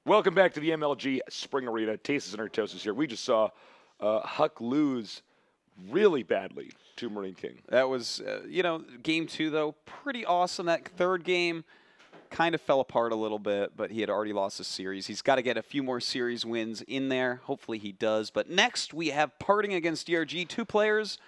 Welcome back to the MLG Spring Arena. Tastes and Artosis here. We just saw Huck lose really badly to Marine King. That was, game 2, though, pretty awesome. That third game kind of fell apart a little bit, but he had already lost a series. He's got to get a few more series wins in there. Hopefully he does. But next we have Parting against DRG, two players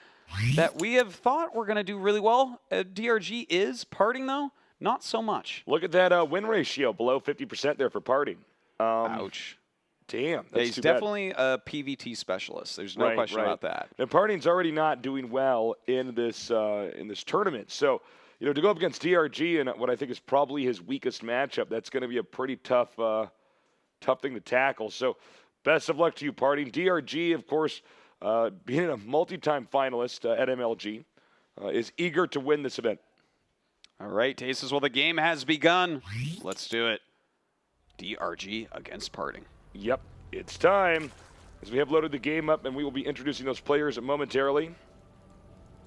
that we have thought were going to do really well. DRG is. Parting, though, not so much. Look at that win ratio, below 50% there for Parting. Ouch. Damn, that's yeah, he's too definitely a PVT specialist. There's no question about that. And Parting's already not doing well in this tournament. So, to go up against DRG in what I think is probably his weakest matchup, that's going to be a pretty tough thing to tackle. So, best of luck to you, Parting. DRG, of course, being a multi-time finalist at MLG, is eager to win this event. All right, Tastes, well, the game has begun. Let's do it. DRG against Parting. Yep, it's time. As we have loaded the game up, and we will be introducing those players momentarily.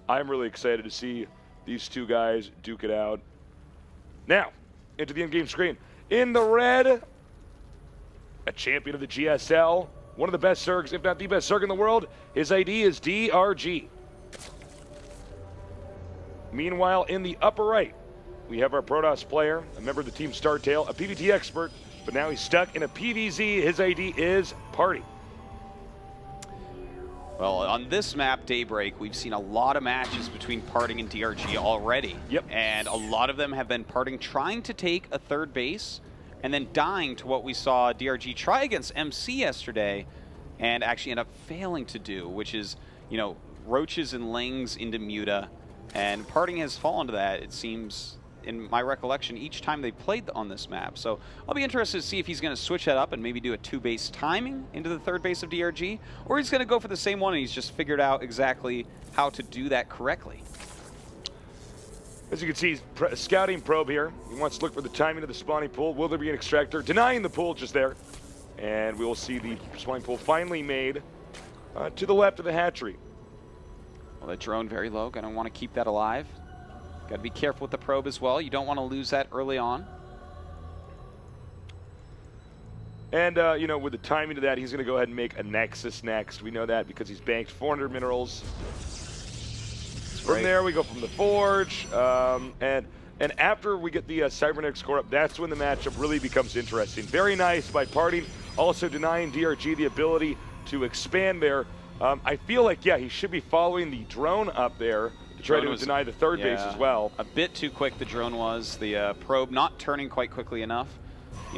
I'm really excited to see these two guys duke it out. Now, into the in-game screen. In the red, a champion of the GSL, one of the best Zergs, if not the best Zerg in the world. His ID is DRG. Meanwhile, in the upper right, we have our Protoss player, a member of the team Startail, a PvT expert, but now he's stuck in a PvZ. His ID is Party. Well, on this map, Daybreak, we've seen a lot of matches between Parting and DRG already. Yep. And a lot of them have been Parting trying to take a third base and then dying to what we saw DRG try against MC yesterday and actually end up failing to do, which is, roaches and lings into Muta. And Parting has fallen to that, it seems, in my recollection, each time they played on this map. So I'll be interested to see if he's going to switch that up and maybe do a two-base timing into the third base of DRG, or he's going to go for the same one and he's just figured out exactly how to do that correctly. As you can see, he's scouting probe here. He wants to look for the timing of the spawning pool. Will there be an extractor? Denying the pool just there. And we will see the spawning pool finally made to the left of the hatchery. Well, that drone very low. Going to want to keep that alive. Got to be careful with the probe as well. You don't want to lose that early on. And, with the timing of that, he's going to go ahead and make a Nexus next. We know that because he's banked 400 minerals. From there, we go from the Forge. And after we get the Cybernetics score up, that's when the matchup really becomes interesting. Very nice by Parting, also denying DRG the ability to expand there. I feel like, he should be following the drone up there. Try to deny the third base as well. A bit too quick the drone was. The probe not turning quite quickly enough.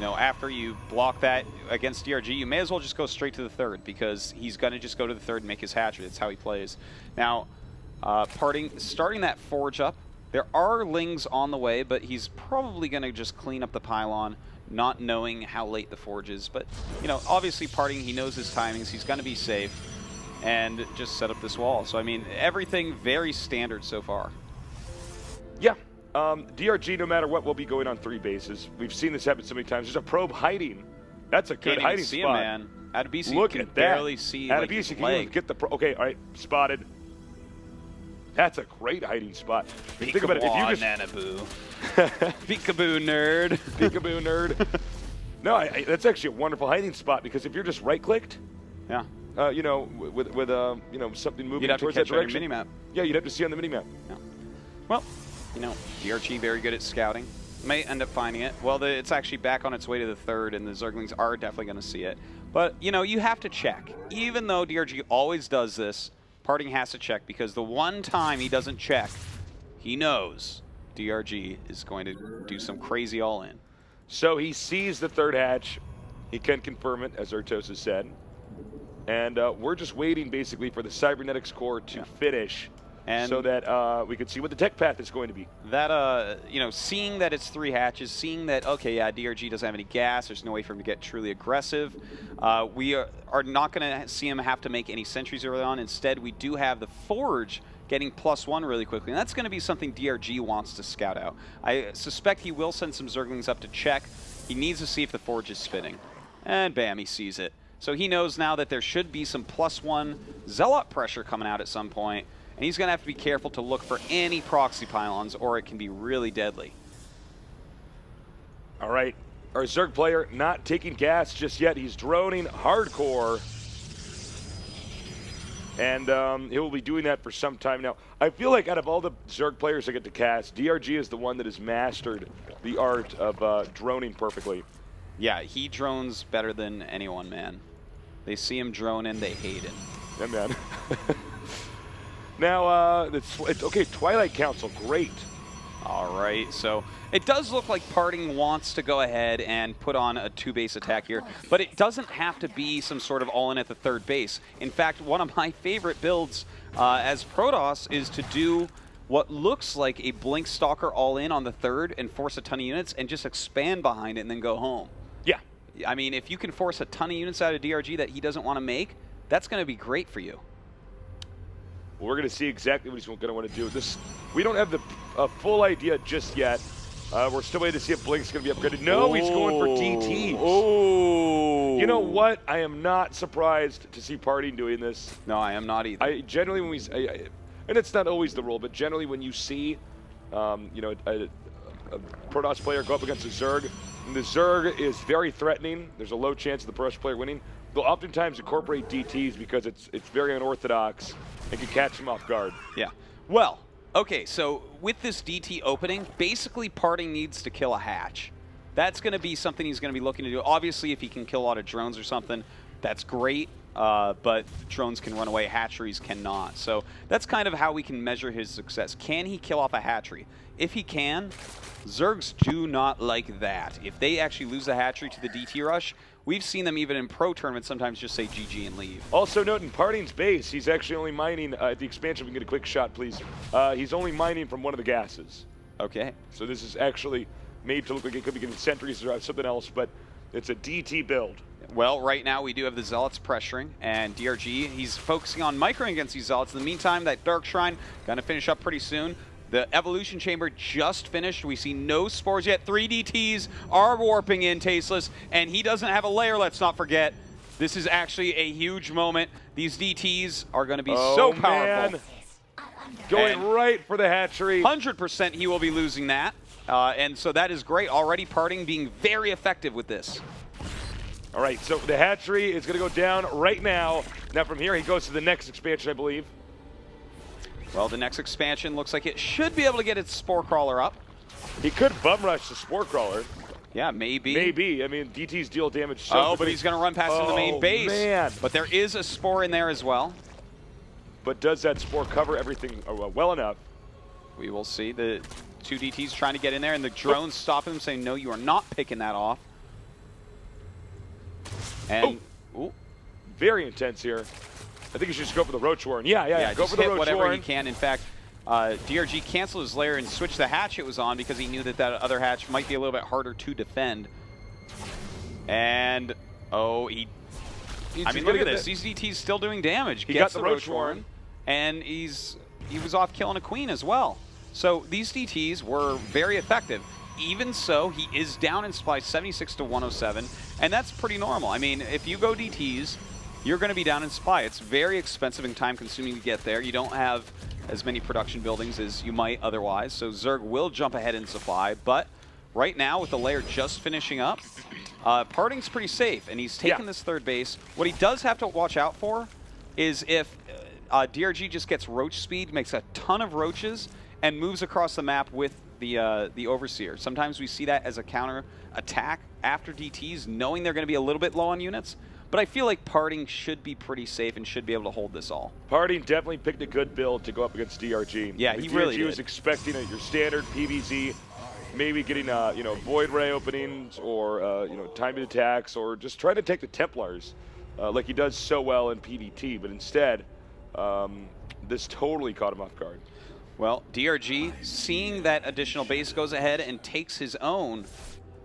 After you block that against DRG, you may as well just go straight to the third because he's going to just go to the third and make his hatchery. That's how he plays. Now, Parting, starting that Forge up. There are lings on the way, but he's probably going to just clean up the pylon, not knowing how late the Forge is. But, obviously Parting, he knows his timings. He's going to be safe. And just set up this wall. So, everything very standard so far. Yeah. DRG, no matter what, will be going on three bases. We've seen this happen so many times. There's a probe hiding. That's a good hiding see spot. Him, man. Adebisi Look can at that. barely see Adebisi can even get the Okay, all right, spotted. That's a great hiding spot. Think about it. If you just Nanaboo. Peekaboo nerd. Peekaboo nerd. No, that's actually a wonderful hiding spot because if you're just right-clicked, yeah. With something moving towards that direction. You'd have to catch on your minimap. Yeah, you'd have to see on the minimap. Yeah. Well, DRG very good at scouting. May end up finding it. Well, it's actually back on its way to the third, and the Zerglings are definitely going to see it. But, you have to check. Even though DRG always does this, Parting has to check because the one time he doesn't check, he knows DRG is going to do some crazy all-in. So he sees the third hatch. He can confirm it, as Artos has said. And we're just waiting, basically, for the Cybernetics core to finish and so that we can see what the tech path is going to be. That, seeing that it's three hatches, seeing that, okay, DRG doesn't have any gas, there's no way for him to get truly aggressive. We are not going to see him have to make any sentries early on. Instead, we do have the Forge getting +1 really quickly, and that's going to be something DRG wants to scout out. I suspect he will send some Zerglings up to check. He needs to see if the Forge is spinning. And bam, he sees it. So he knows now that there should be some +1 Zealot pressure coming out at some point, and he's going to have to be careful to look for any proxy pylons, or it can be really deadly. All right, our Zerg player not taking gas just yet. He's droning hardcore. And he will be doing that for some time now. I feel like out of all the Zerg players that get to cast, DRG is the one that has mastered the art of droning perfectly. Yeah, he drones better than anyone, man. They see him drone and they hate him. Yeah, man. Now, it's okay, Twilight Council, great. All right, so it does look like Parting wants to go ahead and put on a 2-base attack here, but it doesn't have to be some sort of all-in at the 3rd base. In fact, one of my favorite builds as Protoss is to do what looks like a Blink Stalker all-in on the 3rd and force a ton of units and just expand behind it and then go home. Yeah. I mean, if you can force a ton of units out of DRG that he doesn't want to make, that's going to be great for you. Well, we're going to see exactly what he's going to want to do. We don't have the full idea just yet. We're still waiting to see if Blink's going to be upgraded. No, he's going for DTs. Oh. You know what? I am not surprised to see Parting doing this. No, I am not either. I generally, when and it's not always the rule, but generally when you see, you know, a Protoss player go up against a Zerg, and the Zerg is very threatening, there's a low chance of the Protoss player winning, they'll oftentimes incorporate DTs because it's very unorthodox and can catch them off guard. Yeah. Well, okay, so with this DT opening, basically Parting needs to kill a hatch. That's going to be something he's going to be looking to do. Obviously, if he can kill a lot of drones or something, that's great. But drones can run away, hatcheries cannot. So that's kind of how we can measure his success. Can he kill off a hatchery? If he can, Zergs do not like that. If they actually lose a hatchery to the DT rush, we've seen them even in pro tournaments sometimes just say GG and leave. Also note in Parting's base, he's actually only mining, at the expansion, we can get a quick shot, please. He's only mining from one of the gases. Okay. So this is actually made to look like it could be getting sentries or something else, but it's a DT build. Well, right now we do have the Zealots pressuring, and DRG, he's focusing on microing against these Zealots. In the meantime, that Dark Shrine going to finish up pretty soon. The Evolution Chamber just finished. We see no spores yet. 3 DTs are warping in, Tasteless, and he doesn't have a lair, let's not forget. This is actually a huge moment. These DTs are going to be so powerful. Man. Going right for the hatchery. 100% he will be losing that. And so that is great. Already Parting being very effective with this. All right, so the hatchery is going to go down right now. Now from here, he goes to the next expansion, I believe. Well, the next expansion looks like it should be able to get its Spore Crawler up. He could bum rush the Spore Crawler. Yeah, maybe. Maybe. I mean, DTs deal damage so quickly. But he's going to run past in the main base. Man. But there is a Spore in there as well. But does that Spore cover everything well enough? We will see. The 2 DTs trying to get in there, and the drones stop him, saying, no, you are not picking that off. And very intense here. I think you should just go for the Roach Warren. Yeah. Go for the Roach whatever Warren. he can. In fact, DRG canceled his lair and switched the hatch it was on because he knew that that other hatch might be a little bit harder to defend. And I mean, look at this. These DTs still doing damage. He got the Roach Warren, and he was off killing a queen as well. So these DTs were very effective. Even so, he is down in supply 76 to 107, and that's pretty normal. I mean, if you go DTs, you're going to be down in supply. It's very expensive and time-consuming to get there. You don't have as many production buildings as you might otherwise, so Zerg will jump ahead in supply. But right now, with the lair just finishing up, Parting's pretty safe, and he's taken this 3rd base. What he does have to watch out for is if DRG just gets roach speed, makes a ton of roaches, and moves across the map with the Overseer. Sometimes we see that as a counter attack after DTs, knowing they're going to be a little bit low on units. But I feel like Parting should be pretty safe and should be able to hold this all. Parting definitely picked a good build to go up against DRG. Yeah, he really did. DRG was expecting your standard PvZ, maybe getting Void Ray openings or timed attacks, or just trying to take the Templars like he does so well in PvT. But instead, this totally caught him off guard. Well, DRG, seeing that additional base, goes ahead and takes his own.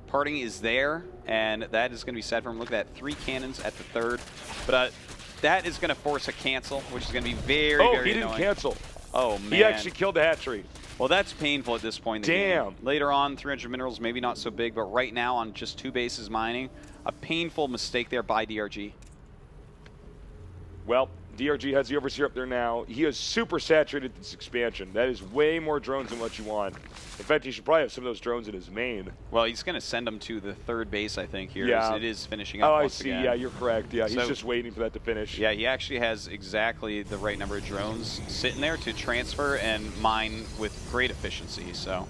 Parting is there, and that is going to be sad for him. Look at that, 3 cannons at the 3rd. But that is going to force a cancel, which is going to be very, very he annoying. Didn't cancel. Oh, man. He actually killed the hatchery. Well, that's painful at this point in the game. Later on, 300 minerals, maybe not so big, but right now on just 2 bases mining, a painful mistake there by DRG. Well, DRG has the Overseer up there now. He is super saturated this expansion. That is way more drones than what you want. In fact, he should probably have some of those drones in his main. Well, he's going to send them to the third base, I think, here. Yeah. As it is finishing up once again. Yeah, you're correct. Yeah, he's So- just waiting for that to finish. Yeah, he actually has exactly the right number of drones sitting there to transfer and mine with great efficiency. So,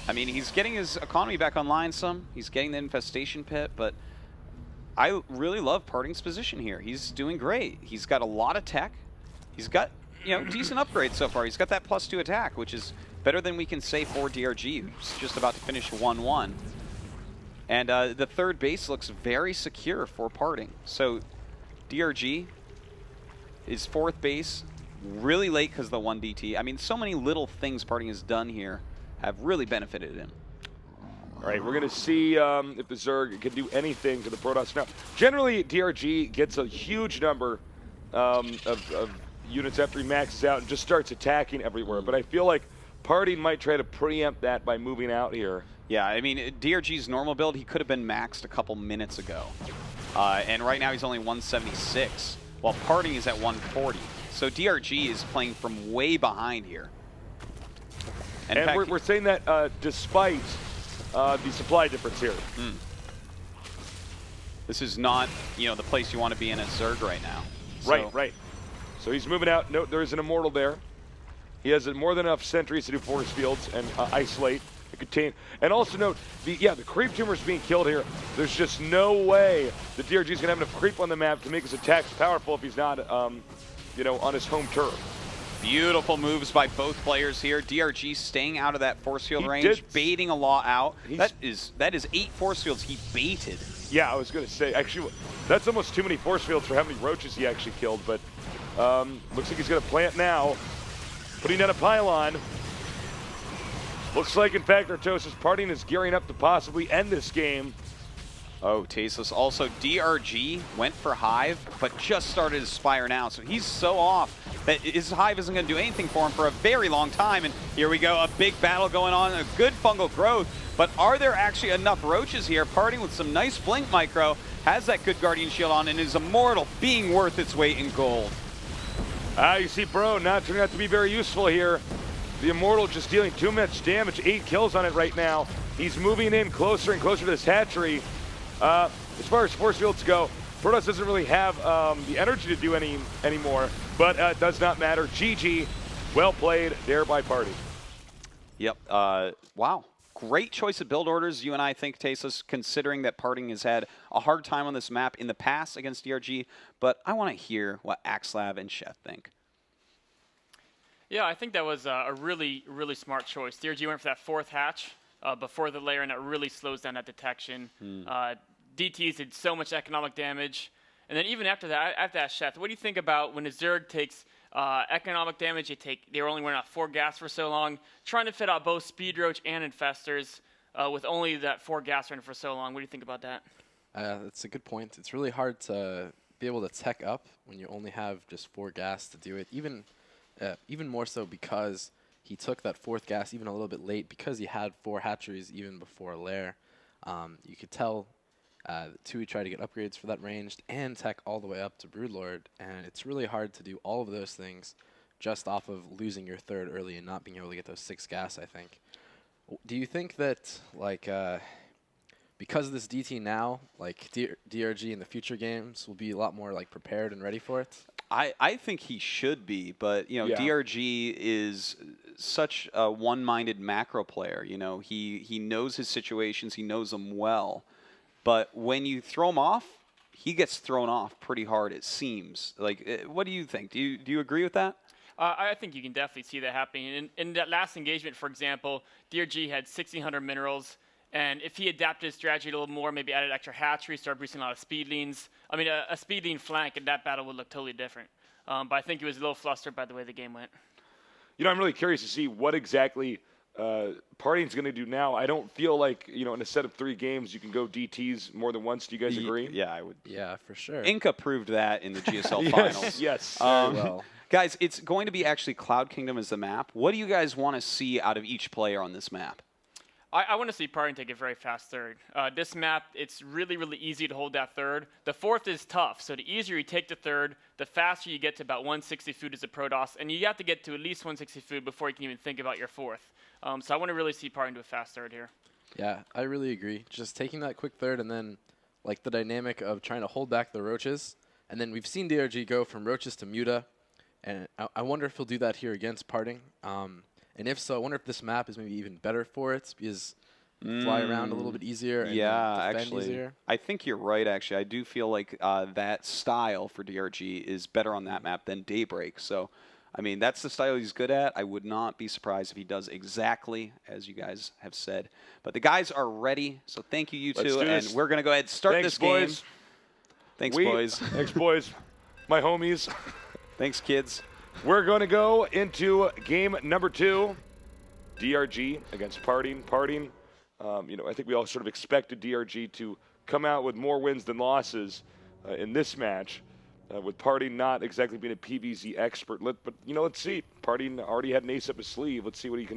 I mean, he's getting his economy back online some. He's getting the infestation pit, but I really love Parting's position here. He's doing great. He's got a lot of tech. He's got, decent upgrades so far. He's got that +2 attack, which is better than we can say for DRG, who's just about to finish 1-1. And the third base looks very secure for Parting. So DRG is fourth base, really late because of the 1 DT. I mean, so many little things Parting has done here have really benefited him. All right, we're going to see if the Zerg can do anything to the Protoss. Now, generally, DRG gets a huge number of units after he maxes out and just starts attacking everywhere. But I feel like Parting might try to preempt that by moving out here. Yeah, I mean, DRG's normal build, he could have been maxed a couple minutes ago. And right now he's only 176, while Parting is at 140. So DRG is playing from way behind here. And in fact, we're saying that despite the supply difference here. This is not, the place you want to be in as Zerg right now. Right. So he's moving out. No, there's an Immortal there. He has more than enough sentries to do force fields and isolate and contain. And also note, the creep tumor is being killed here. There's just no way the DRG is going to have enough creep on the map to make his attacks powerful if he's not, on his home turf. Beautiful moves by both players here. DRG staying out of that force field range, baiting a lot out. That is 8 force fields he baited. Yeah, I was going to say, actually, that's almost too many force fields for how many roaches he actually killed, but looks like he's going to plant now, putting down a pylon. Looks like, in fact, Artosis Parting is gearing up to possibly end this game. Oh, tasteless. Also, DRG went for Hive, but just started his Spire now, so he's so off that his Hive isn't going to do anything for him for a very long time. And here we go, a big battle going on, a good fungal growth. But are there actually enough roaches here? Parting with some nice blink micro, has that good Guardian Shield on, and is Immortal being worth its weight in gold. You see Bro not turning out to be very useful here. The Immortal just dealing too much damage, 8 kills on it right now. He's moving in closer and closer to this hatchery. As far as force fields go, Protoss doesn't really have the energy to do anymore, but it does not matter. GG, well played there by Party. Yep, wow. Great choice of build orders, you and I think, Tasteless, considering that Parting has had a hard time on this map in the past against DRG, but I want to hear what Axlab and Chef think. Yeah, I think that was a really, really smart choice. DRG went for that 4th hatch before the layer, and that really slows down that detection. DTs did so much economic damage. And then even after that, I have to ask Chef, what do you think about when a Zerg takes economic damage, they were only wearing out 4 gas for so long, trying to fit out both Speed Roach and Infestors with only that 4 gas running for so long? What do you think about that? That's a good point. It's really hard to be able to tech up when you only have just 4 gas to do it, even more so because he took that 4th gas even a little bit late because he had 4 hatcheries even before Lair. You could tell Tui tried to get upgrades for that ranged and tech all the way up to Broodlord, and it's really hard to do all of those things just off of losing your 3rd early and not being able to get those 6 gas, I think. Do you think that, like, because of this DT now, like DRG in the future games will be a lot more like prepared and ready for it? I think he should be, but DRG is such a one-minded macro player. He knows his situations, he knows them well. But when you throw him off, he gets thrown off pretty hard, it seems. Like, what do you think? Do you agree with that? I think you can definitely see that happening. In that last engagement, for example, DRG had 1,600 minerals, and if he adapted his strategy a little more, maybe added extra hatchery, started boosting a lot of speed leans, I mean, a speed lean flank in that battle would look totally different. But I think he was a little flustered by the way the game went. I'm really curious to see what exactly Parting's going to do now. I don't feel like, in a set of 3 games, you can go DTs more than once. Do you guys agree? Yeah, I would. Yeah, for sure. Inca proved that in the GSL finals. Yes. Well. Guys, it's going to be actually Cloud Kingdom as the map. What do you guys want to see out of each player on this map? I want to see Parting take a very fast third. This map, it's really, really easy to hold that third. The fourth is tough, so the easier you take the third, the faster you get to about 160 food as a Protoss, and you have to get to at least 160 food before you can even think about your fourth. So I want to really see Parting do a fast third here. Yeah, I really agree. Just taking that quick third and then like the dynamic of trying to hold back the roaches. And then we've seen DRG go from roaches to Muta. And I wonder if he'll do that here against Parting. And if so, I wonder if this map is maybe even better for it because fly around a little bit easier and defend actually, easier. I think you're right, actually. I do feel like that style for DRG is better on that map than Daybreak. So, I mean, that's the style he's good at. I would not be surprised if he does exactly as you guys have said. But the guys are ready, so thank you, you two. And we're going to go ahead and start this game. Boys. Thanks, boys. Thanks, boys. My homies. Thanks, kids. We're going to go into game number 2, DRG against Parting. Parting, I think we all sort of expected DRG to come out with more wins than losses in this match, with Parting not exactly being a PvZ expert. But, let's see. Parting already had an ace up his sleeve. Let's see what he can